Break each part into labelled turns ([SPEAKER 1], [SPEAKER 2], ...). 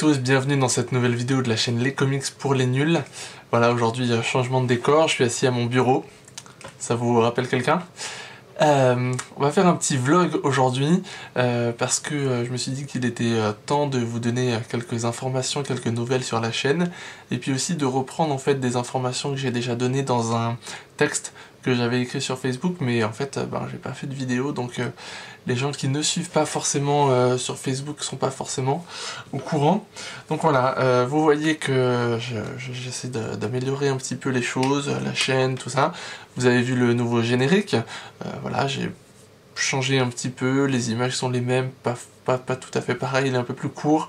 [SPEAKER 1] tous, bienvenue dans cette nouvelle vidéo de la chaîne Les Comics pour les nuls. Voilà, aujourd'hui changement de décor, je suis assis à mon bureau. Ça vous rappelle quelqu'un? On va faire un petit vlog aujourd'hui parce que je me suis dit qu'il était temps de vous donner quelques informations, quelques nouvelles sur la chaîne et puis aussi de reprendre en fait des informations que j'ai déjà données dans un texte que j'avais écrit sur Facebook, mais en fait j'ai pas fait de vidéo, donc les gens qui ne suivent pas forcément sur Facebook sont pas forcément au courant. Donc voilà, vous voyez que j'essaie d'améliorer un petit peu les choses, la chaîne, tout ça. Vous avez vu le nouveau générique, voilà, j'ai changé un petit peu, les images sont les mêmes, pas tout à fait pareil, il est un peu plus court,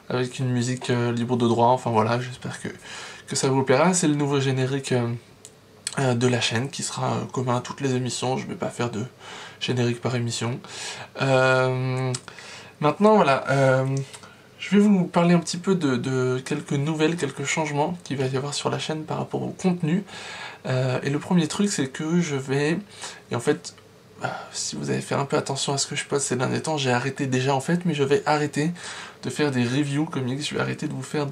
[SPEAKER 1] avec une musique libre de droit, enfin voilà, j'espère que ça vous plaira. C'est le nouveau générique de la chaîne qui sera commun à toutes les émissions, je vais pas faire de générique par émission. Maintenant voilà, je vais vous parler un petit peu de quelques nouvelles, quelques changements qu'il va y avoir sur la chaîne par rapport au contenu. Et le premier truc c'est que je vais, et en fait si vous avez fait un peu attention à ce que je poste ces derniers temps, j'ai arrêté déjà en fait, mais je vais arrêter de faire des reviews comics, je vais arrêter de vous faire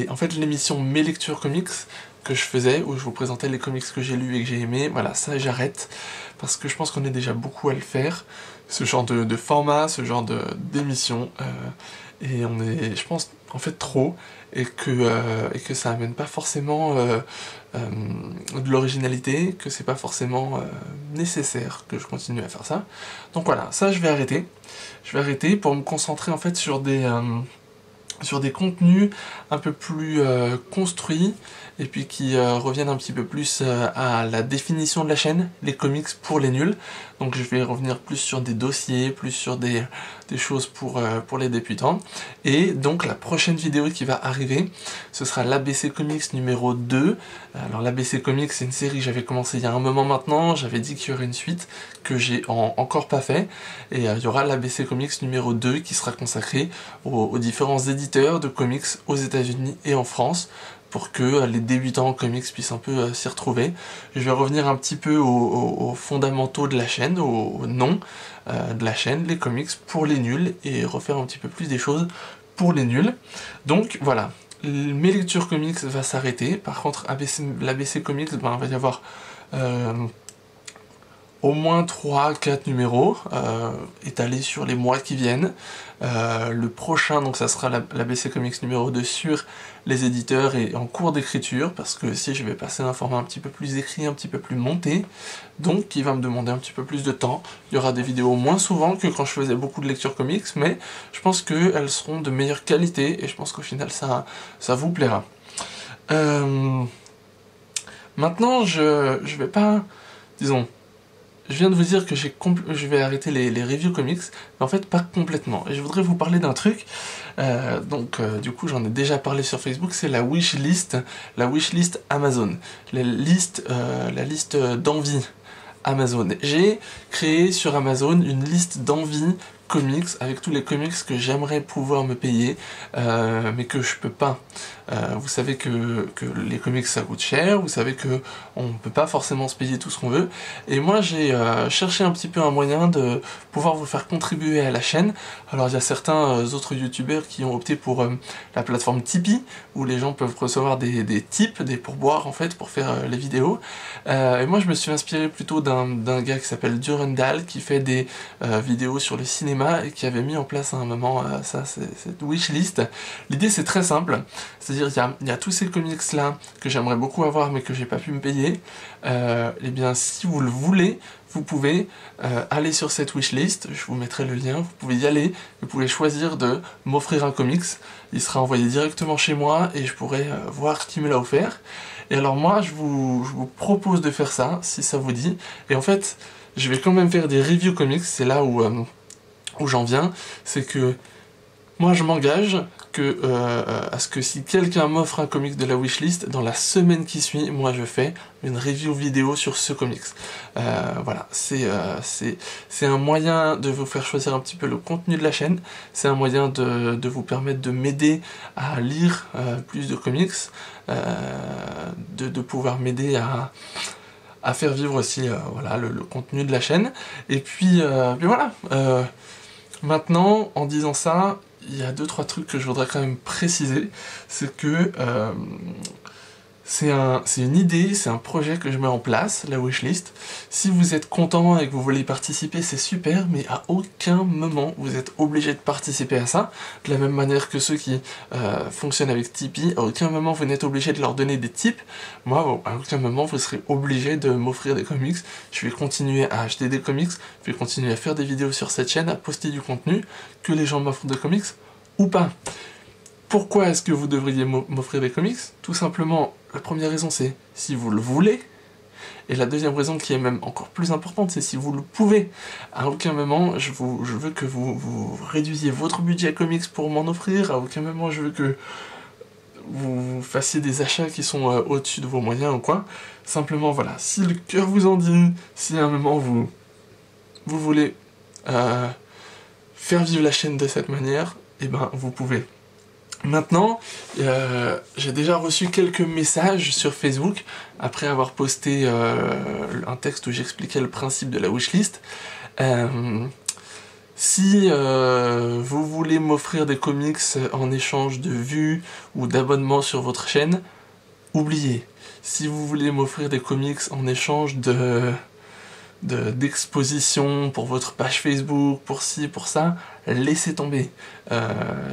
[SPEAKER 1] en fait l'émission Mes lectures comics que je faisais, où je vous présentais les comics que j'ai lus et que j'ai aimés. Voilà, ça j'arrête, parce que je pense qu'on est déjà beaucoup à le faire, ce genre de format, ce genre d'émission, et on est, je pense, en fait trop, et que ça amène pas forcément de l'originalité, que c'est pas forcément nécessaire que je continue à faire ça. Donc voilà, ça je vais arrêter. Je vais arrêter pour me concentrer en fait sur des contenus un peu plus construits, et puis qui reviennent un petit peu plus à la définition de la chaîne, les comics pour les nuls. Donc je vais revenir plus sur des dossiers, plus sur des choses pour les débutants. Et donc la prochaine vidéo qui va arriver, ce sera l'ABC Comics numéro 2. Alors l'ABC Comics, c'est une série que j'avais commencé il y a un moment maintenant, j'avais dit qu'il y aurait une suite, que j'ai encore pas fait. Et il y aura l'ABC Comics numéro 2 qui sera consacré aux différents éditeurs de comics aux États-Unis et en France, pour que les débutants en comics puissent un peu s'y retrouver. Je vais revenir un petit peu aux fondamentaux de la chaîne, au nom de la chaîne, les comics pour les nuls, et refaire un petit peu plus des choses pour les nuls. Donc voilà, mes lectures comics va s'arrêter. Par contre, l'ABC Comics, il va y avoir au moins 3-4 numéros étalés sur les mois qui viennent. Le prochain, donc ça sera l'ABC Comics numéro 2 sur les éditeurs et en cours d'écriture, parce que si je vais passer un format un petit peu plus écrit, un petit peu plus monté, donc qui va me demander un petit peu plus de temps. Il y aura des vidéos moins souvent que quand je faisais beaucoup de lectures comics, mais je pense qu'elles seront de meilleure qualité, et je pense qu'au final ça vous plaira. Maintenant, je vais pas, disons, je viens de vous dire que je vais arrêter les reviews comics, mais en fait pas complètement. Et je voudrais vous parler d'un truc, du coup j'en ai déjà parlé sur Facebook, c'est la wishlist Amazon, la liste d'envie Amazon. J'ai créé sur Amazon une liste d'envie comics avec tous les comics que j'aimerais pouvoir me payer, mais que je peux pas. Vous savez que les comics ça coûte cher, vous savez que on peut pas forcément se payer tout ce qu'on veut, et moi j'ai cherché un petit peu un moyen de pouvoir vous faire contribuer à la chaîne. Alors il y a certains autres youtubeurs qui ont opté pour la plateforme Tipeee, où les gens peuvent recevoir des tips, des pourboires en fait pour faire les vidéos, et moi je me suis inspiré plutôt d'un gars qui s'appelle Durandal, qui fait des vidéos sur le cinéma, et qui avait mis en place à un moment cette wishlist. L'idée c'est très simple, c'est-à-dire il y a tous ces comics là que j'aimerais beaucoup avoir mais que j'ai pas pu me payer. Et bien si vous le voulez, vous pouvez aller sur cette wishlist, je vous mettrai le lien, vous pouvez y aller, vous pouvez choisir de m'offrir un comics, il sera envoyé directement chez moi et je pourrai voir qui me l'a offert. Et alors moi je vous propose de faire ça, si ça vous dit, et en fait je vais quand même faire des reviews comics, c'est là où j'en viens, c'est que moi je m'engage à ce que si quelqu'un m'offre un comics de la wishlist, dans la semaine qui suit, moi je fais une review vidéo sur ce comics. Voilà, c'est un moyen de vous faire choisir un petit peu le contenu de la chaîne, c'est un moyen de vous permettre de m'aider à lire plus de comics, de pouvoir m'aider à faire vivre aussi voilà, le contenu de la chaîne, et puis voilà. Maintenant, en disant ça, il y a 2-3 trucs que je voudrais quand même préciser. C'est que c'est une idée, c'est un projet que je mets en place, la wishlist. Si vous êtes content et que vous voulez y participer, c'est super, mais à aucun moment vous êtes obligé de participer à ça. De la même manière que ceux qui fonctionnent avec Tipeee, à aucun moment vous n'êtes obligé de leur donner des tips. Moi, à aucun moment vous serez obligé de m'offrir des comics. Je vais continuer à acheter des comics, je vais continuer à faire des vidéos sur cette chaîne, à poster du contenu, que les gens m'offrent des comics ou pas. Pourquoi est-ce que vous devriez m'offrir des comics? Tout simplement, la première raison c'est si vous le voulez, et la deuxième raison qui est même encore plus importante, c'est si vous le pouvez. À aucun moment je veux que vous réduisiez votre budget comics pour m'en offrir, à aucun moment je veux que vous fassiez des achats qui sont au-dessus de vos moyens ou quoi. Simplement voilà, si le cœur vous en dit, si à un moment vous voulez faire vivre la chaîne de cette manière, et ben vous pouvez. Maintenant, j'ai déjà reçu quelques messages sur Facebook, après avoir posté un texte où j'expliquais le principe de la wishlist. Si vous voulez m'offrir des comics en échange de vues ou d'abonnements sur votre chaîne, oubliez. Si vous voulez m'offrir des comics en échange d'exposition pour votre page Facebook, pour ci, pour ça, laissez tomber.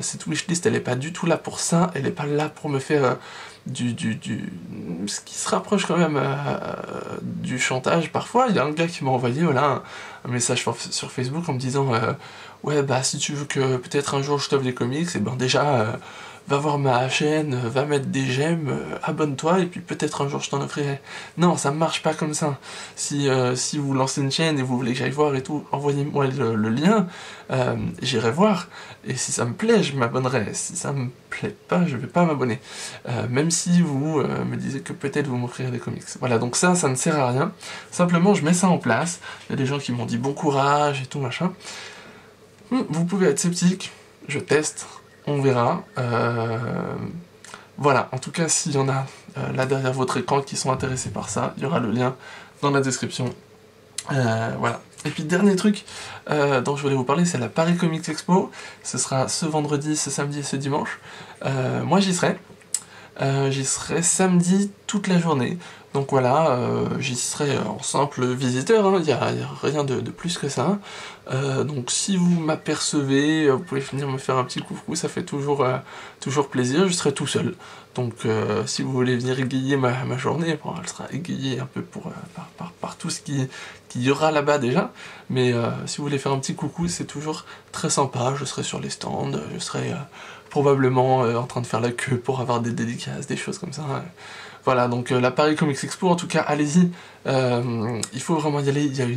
[SPEAKER 1] Cette wishlist, elle est pas du tout là pour ça, elle est pas là pour me faire ce qui se rapproche quand même du chantage. Parfois, il y a un gars qui m'a envoyé voilà, un message sur Facebook en me disant ouais, bah si tu veux que peut-être un jour je t'offre des comics, et ben déjà... va voir ma chaîne, va mettre des j'aime, abonne-toi et puis peut-être un jour je t'en offrirai. Non, ça marche pas comme ça. Si vous lancez une chaîne et vous voulez que j'aille voir et tout, envoyez-moi le lien, j'irai voir. Et si ça me plaît, je m'abonnerai. Si ça me plaît pas, je vais pas m'abonner. Même si vous me disiez que peut-être vous m'offrirez des comics. Voilà, donc ça ne sert à rien. Simplement, je mets ça en place. Il y a des gens qui m'ont dit bon courage et tout machin. Vous pouvez être sceptique, je teste. On verra. Voilà, en tout cas, s'il y en a là derrière votre écran qui sont intéressés par ça, il y aura le lien dans la description. Voilà. Et puis, dernier truc dont je voulais vous parler, c'est la Paris Comics Expo. Ce sera ce vendredi, ce samedi et ce dimanche. Moi, j'y serai. J'y serai samedi toute la journée. Donc voilà, j'y serai en simple visiteur, il n'y a rien de plus que ça. Donc si vous m'apercevez, vous pouvez venir me faire un petit coucou, ça fait toujours plaisir, je serai tout seul. Donc si vous voulez venir égayer ma journée, bon, elle sera égayée un peu par tout ce qu'il y aura là-bas déjà. Mais si vous voulez faire un petit coucou, c'est toujours très sympa, je serai sur les stands, je serai probablement en train de faire la queue pour avoir des dédicaces, des choses comme ça. Voilà, donc la Paris Comics Expo, en tout cas, allez-y, il faut vraiment y aller, il y a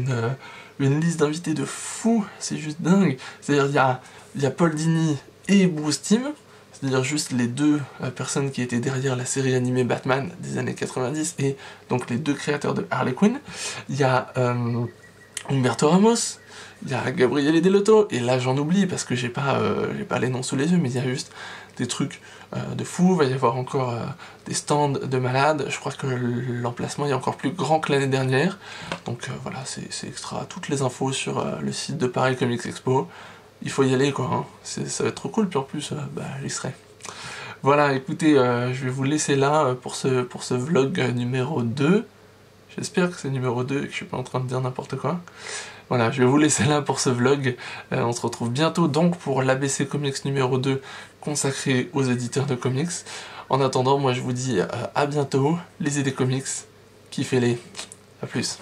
[SPEAKER 1] une liste d'invités de fou, c'est juste dingue. C'est-à-dire, il y a Paul Dini et Bruce Timm, c'est-à-dire juste les deux personnes qui étaient derrière la série animée Batman des années 90, et donc les deux créateurs de Harley Quinn. Il y a Humberto Ramos, il y a Gabriele Delotto, et là j'en oublie parce que j'ai pas les noms sous les yeux, mais il y a juste des trucs de fou, il va y avoir encore des stands de malades, je crois que l'emplacement est encore plus grand que l'année dernière, donc voilà, c'est extra, toutes les infos sur le site de Paris Comics Expo, il faut y aller quoi, hein. Ça va être trop cool, puis en plus, j'y serai. Voilà, écoutez, je vais vous laisser là pour ce vlog numéro 2, j'espère que c'est numéro 2 et que je suis pas en train de dire n'importe quoi. Voilà, je vais vous laisser là pour ce vlog. On se retrouve bientôt donc pour l'ABC Comics numéro 2 consacré aux éditeurs de comics. En attendant, moi je vous dis à bientôt, lisez des comics, kiffez-les, à plus.